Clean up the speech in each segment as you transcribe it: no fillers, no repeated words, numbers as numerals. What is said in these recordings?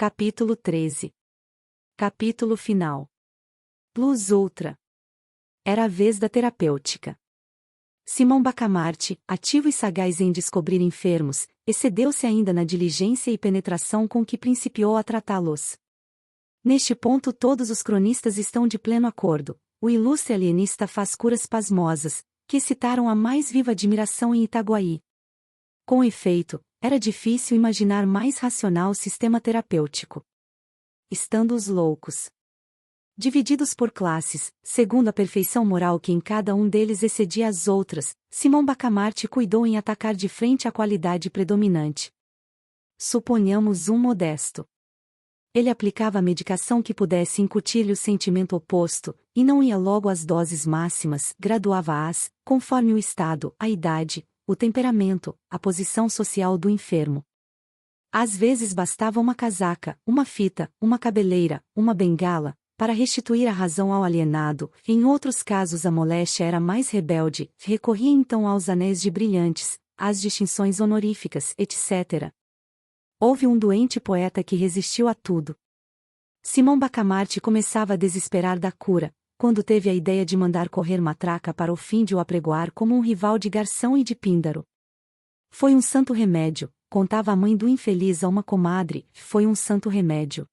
Capítulo 13. Capítulo final. Plus Ultra. Era a vez da terapêutica. Simão Bacamarte, ativo e sagaz em descobrir enfermos, excedeu-se ainda na diligência e penetração com que principiou a tratá-los. Neste ponto todos os cronistas estão de pleno acordo. O ilustre alienista faz curas pasmosas, que excitaram a mais viva admiração em Itaguaí. Com efeito, era difícil imaginar mais racional sistema terapêutico. Estando os loucos divididos por classes, segundo a perfeição moral que em cada um deles excedia as outras, Simão Bacamarte cuidou em atacar de frente a qualidade predominante. Suponhamos um modesto. Ele aplicava a medicação que pudesse incutir-lhe o sentimento oposto, e não ia logo às doses máximas, graduava-as, conforme o estado, a idade, o temperamento, a posição social do enfermo. Às vezes bastava uma casaca, uma fita, uma cabeleira, uma bengala, para restituir a razão ao alienado. Em outros casos a moléstia era mais rebelde, recorria então aos anéis de brilhantes, às distinções honoríficas, etc. Houve um doente poeta que resistiu a tudo. Simão Bacamarte começava a desesperar da cura, quando teve a ideia de mandar correr matraca para o fim de o apregoar como um rival de garção e de píndaro. Foi um santo remédio, contava a mãe do infeliz a uma comadre, foi um santo remédio.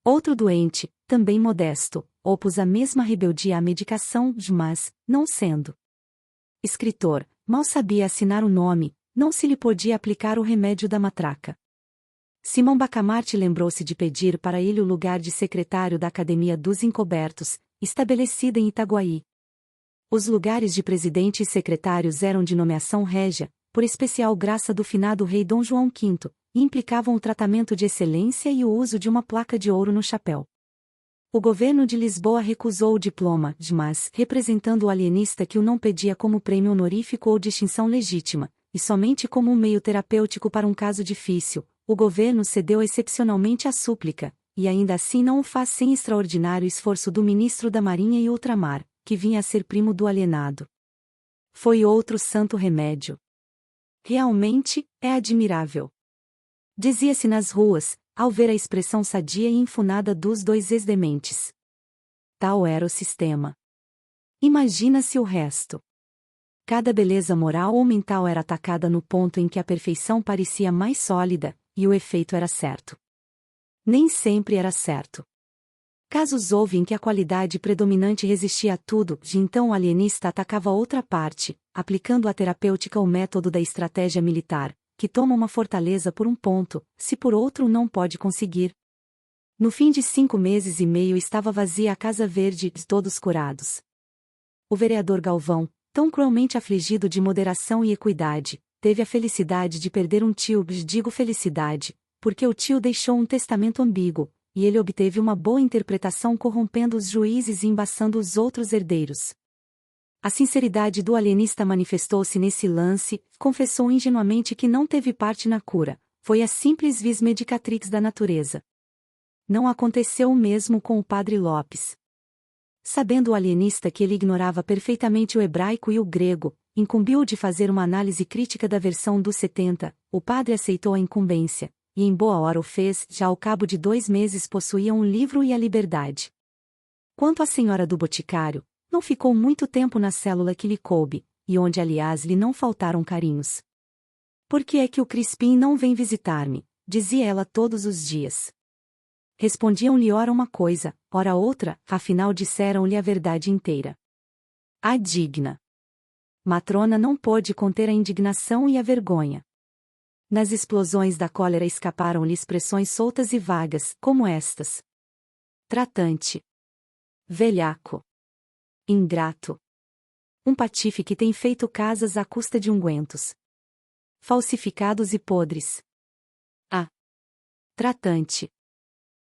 Outro doente, também modesto, opôs a mesma rebeldia à medicação, mas, não sendo escritor, mal sabia assinar o nome, não se lhe podia aplicar o remédio da matraca. Simão Bacamarte lembrou-se de pedir para ele o lugar de secretário da Academia dos Encobertos, estabelecida em Itaguaí. Os lugares de presidente e secretários eram de nomeação régia, por especial graça do finado rei Dom João V, e implicavam o tratamento de excelência e o uso de uma placa de ouro no chapéu. O governo de Lisboa recusou o diploma, mas, representando o alienista que o não pedia como prêmio honorífico ou distinção legítima, e somente como um meio terapêutico para um caso difícil, o governo cedeu excepcionalmente à súplica, e ainda assim não o faz sem extraordinário esforço do ministro da Marinha e Ultramar, que vinha a ser primo do alienado. Foi outro santo remédio. Realmente, é admirável. Dizia-se nas ruas, ao ver a expressão sadia e enfunada dos dois ex-dementes. Tal era o sistema. Imagina-se o resto. Cada beleza moral ou mental era atacada no ponto em que a perfeição parecia mais sólida, e o efeito era certo. Nem sempre era certo. Casos houve em que a qualidade predominante resistia a tudo, e então o alienista atacava outra parte, aplicando à terapêutica o método da estratégia militar, que toma uma fortaleza por um ponto, se por outro não pode conseguir. No fim de 5 meses e meio estava vazia a Casa Verde, todos curados. O vereador Galvão, tão cruelmente afligido de moderação e equidade, teve a felicidade de perder um tio, digo felicidade, porque o tio deixou um testamento ambíguo, e ele obteve uma boa interpretação corrompendo os juízes e embaçando os outros herdeiros. A sinceridade do alienista manifestou-se nesse lance, confessou ingenuamente que não teve parte na cura, foi a simples vis medicatrix da natureza. Não aconteceu o mesmo com o padre Lopes. Sabendo o alienista que ele ignorava perfeitamente o hebraico e o grego, incumbiu-o de fazer uma análise crítica da versão dos 70, o padre aceitou a incumbência, e em boa hora o fez, já ao cabo de 2 meses possuía um livro e a liberdade. Quanto à senhora do boticário, não ficou muito tempo na célula que lhe coube, e onde aliás lhe não faltaram carinhos. Por que é que o Crispim não vem visitar-me? Dizia ela todos os dias. Respondiam-lhe ora uma coisa, ora outra, afinal disseram-lhe a verdade inteira. A digna matrona não pôde conter a indignação e a vergonha. Nas explosões da cólera escaparam-lhe expressões soltas e vagas, como estas: tratante, velhaco, ingrato, um patife que tem feito casas à custa de ungüentos, falsificados e podres. Tratante.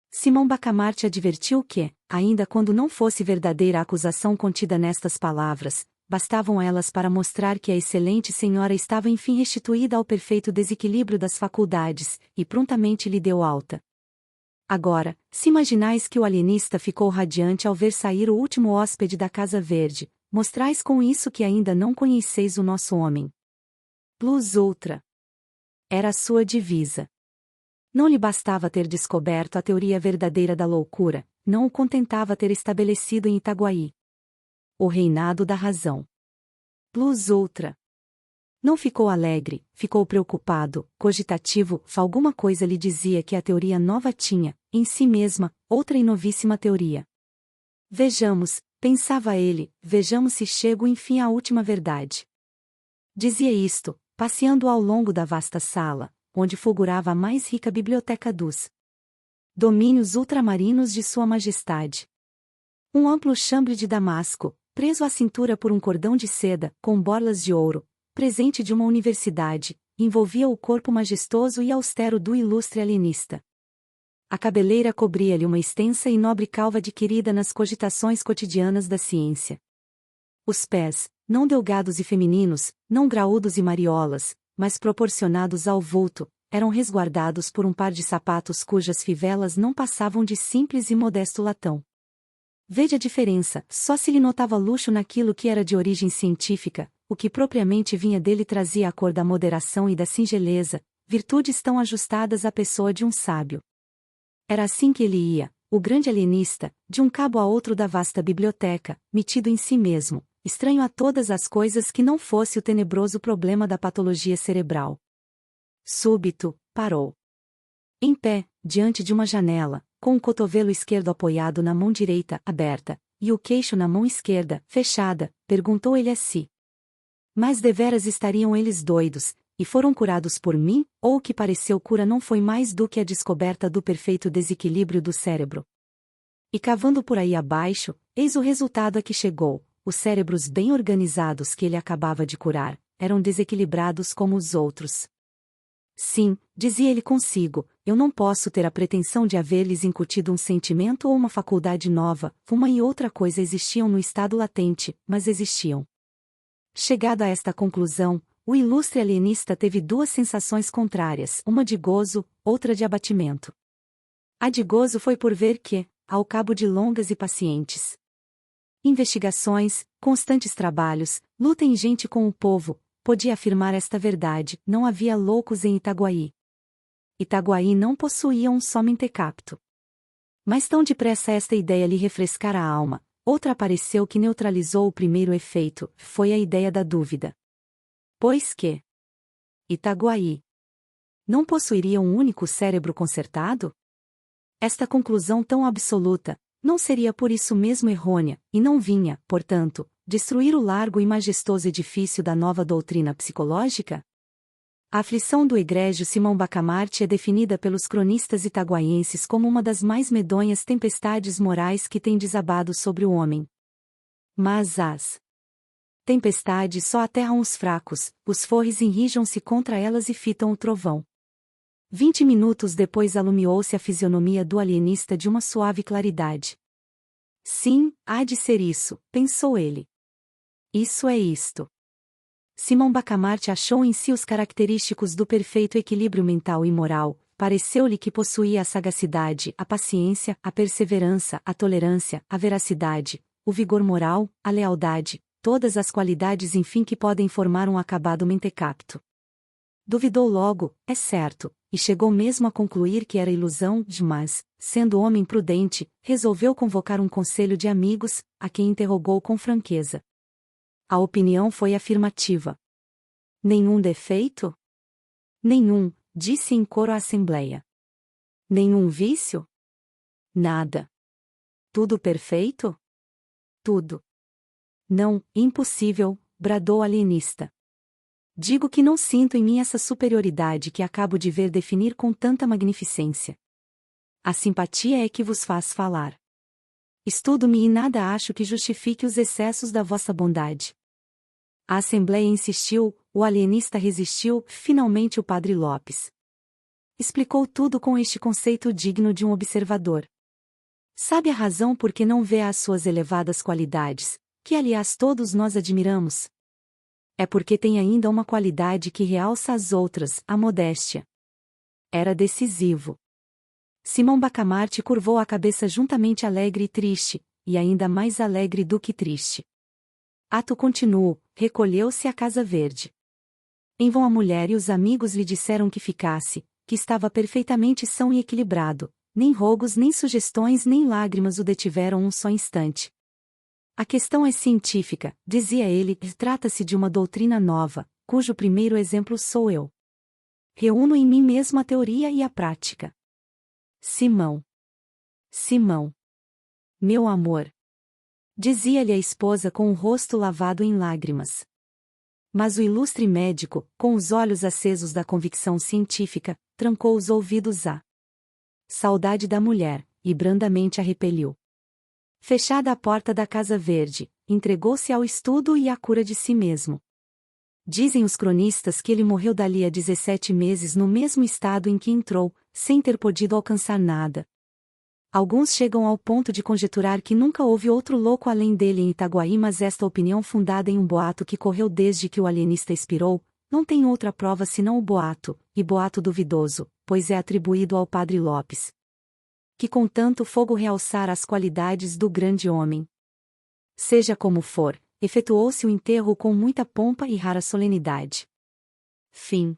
Simão Bacamarte advertiu que, ainda quando não fosse verdadeira a acusação contida nestas palavras, bastavam elas para mostrar que a excelente senhora estava enfim restituída ao perfeito desequilíbrio das faculdades, e prontamente lhe deu alta. Agora, se imaginais que o alienista ficou radiante ao ver sair o último hóspede da Casa Verde, mostrais com isso que ainda não conheceis o nosso homem. Plus ultra. Era a sua divisa. Não lhe bastava ter descoberto a teoria verdadeira da loucura, não o contentava ter estabelecido em Itaguaí o reinado da razão. Plus ultra. Não ficou alegre, ficou preocupado, cogitativo, alguma coisa lhe dizia que a teoria nova tinha, em si mesma, outra e novíssima teoria. Vejamos, pensava ele, vejamos se chego enfim à última verdade. Dizia isto, passeando ao longo da vasta sala, onde fulgurava a mais rica biblioteca dos domínios ultramarinos de Sua Majestade. Um amplo chambre de damasco, preso à cintura por um cordão de seda, com borlas de ouro, presente de uma universidade, envolvia o corpo majestoso e austero do ilustre alienista. A cabeleira cobria-lhe uma extensa e nobre calva adquirida nas cogitações cotidianas da ciência. Os pés, não delgados e femininos, não graúdos e mariolas, mas proporcionados ao vulto, eram resguardados por um par de sapatos cujas fivelas não passavam de simples e modesto latão. Vede a diferença, só se lhe notava luxo naquilo que era de origem científica, o que propriamente vinha dele trazia a cor da moderação e da singeleza, virtudes tão ajustadas à pessoa de um sábio. Era assim que ele ia, o grande alienista, de um cabo a outro da vasta biblioteca, metido em si mesmo, estranho a todas as coisas que não fosse o tenebroso problema da patologia cerebral. Súbito, parou. Em pé, diante de uma janela, com o cotovelo esquerdo apoiado na mão direita, aberta, e o queixo na mão esquerda, fechada, perguntou ele a si. Mas deveras estariam eles doidos, e foram curados por mim, ou o que pareceu cura não foi mais do que a descoberta do perfeito desequilíbrio do cérebro? E cavando por aí abaixo, eis o resultado a que chegou: os cérebros bem organizados que ele acabava de curar, eram desequilibrados como os outros. Sim, dizia ele consigo, eu não posso ter a pretensão de haver-lhes incutido um sentimento ou uma faculdade nova, uma e outra coisa existiam no estado latente, mas existiam. Chegado a esta conclusão, o ilustre alienista teve duas sensações contrárias, uma de gozo, outra de abatimento. A de gozo foi por ver que, ao cabo de longas e pacientes investigações, constantes trabalhos, luta ingente com o povo, podia afirmar esta verdade: não havia loucos em Itaguaí. Itaguaí não possuía um só mentecapto. Mas tão depressa esta ideia lhe refrescara a alma, outra apareceu que neutralizou o primeiro efeito, foi a ideia da dúvida. Pois que Itaguaí não possuiria um único cérebro consertado? Esta conclusão tão absoluta, não seria por isso mesmo errônea, e não vinha, portanto, destruir o largo e majestoso edifício da nova doutrina psicológica? A aflição do egrégio Simão Bacamarte é definida pelos cronistas itaguaienses como uma das mais medonhas tempestades morais que tem desabado sobre o homem. Mas as tempestades só aterram os fracos, os forres enrijam-se contra elas e fitam o trovão. 20 minutos depois alumiou-se a fisionomia do alienista de uma suave claridade. Sim, há de ser isso, pensou ele. Isso é isto. Simão Bacamarte achou em si os característicos do perfeito equilíbrio mental e moral, pareceu-lhe que possuía a sagacidade, a paciência, a perseverança, a tolerância, a veracidade, o vigor moral, a lealdade, todas as qualidades enfim que podem formar um acabado mentecapto. Duvidou logo, é certo, e chegou mesmo a concluir que era ilusão, mas, sendo homem prudente, resolveu convocar um conselho de amigos, a quem interrogou com franqueza. A opinião foi afirmativa. Nenhum defeito? Nenhum, disse em coro a assembleia. Nenhum vício? Nada. Tudo perfeito? Tudo. Não, impossível, bradou o alienista. Digo que não sinto em mim essa superioridade que acabo de ver definir com tanta magnificência. A simpatia é que vos faz falar. Estudo-me e nada acho que justifique os excessos da vossa bondade. A assembleia insistiu, o alienista resistiu, finalmente o padre Lopes explicou tudo com este conceito digno de um observador. Sabe a razão por que não vê as suas elevadas qualidades, que aliás todos nós admiramos? É porque tem ainda uma qualidade que realça as outras, a modéstia. Era decisivo. Simão Bacamarte curvou a cabeça juntamente alegre e triste, e ainda mais alegre do que triste. Ato continuo, recolheu-se à Casa Verde. Em vão a mulher e os amigos lhe disseram que ficasse, que estava perfeitamente são e equilibrado, nem rogos nem sugestões nem lágrimas o detiveram um só instante. A questão é científica, dizia ele, e trata-se de uma doutrina nova, cujo primeiro exemplo sou eu. Reúno em mim mesmo a teoria e a prática. Simão. Simão. Meu amor. Dizia-lhe a esposa com o rosto lavado em lágrimas. Mas o ilustre médico, com os olhos acesos da convicção científica, trancou os ouvidos à saudade da mulher, e brandamente a repeliu. Fechada a porta da Casa Verde, entregou-se ao estudo e à cura de si mesmo. Dizem os cronistas que ele morreu dali a 17 meses no mesmo estado em que entrou, sem ter podido alcançar nada. Alguns chegam ao ponto de conjecturar que nunca houve outro louco além dele em Itaguaí, mas esta opinião, fundada em um boato que correu desde que o alienista expirou, não tem outra prova senão o boato, e boato duvidoso, pois é atribuído ao padre Lopes, que com tanto fogo realçara as qualidades do grande homem. Seja como for, efetuou-se o enterro com muita pompa e rara solenidade. Fim.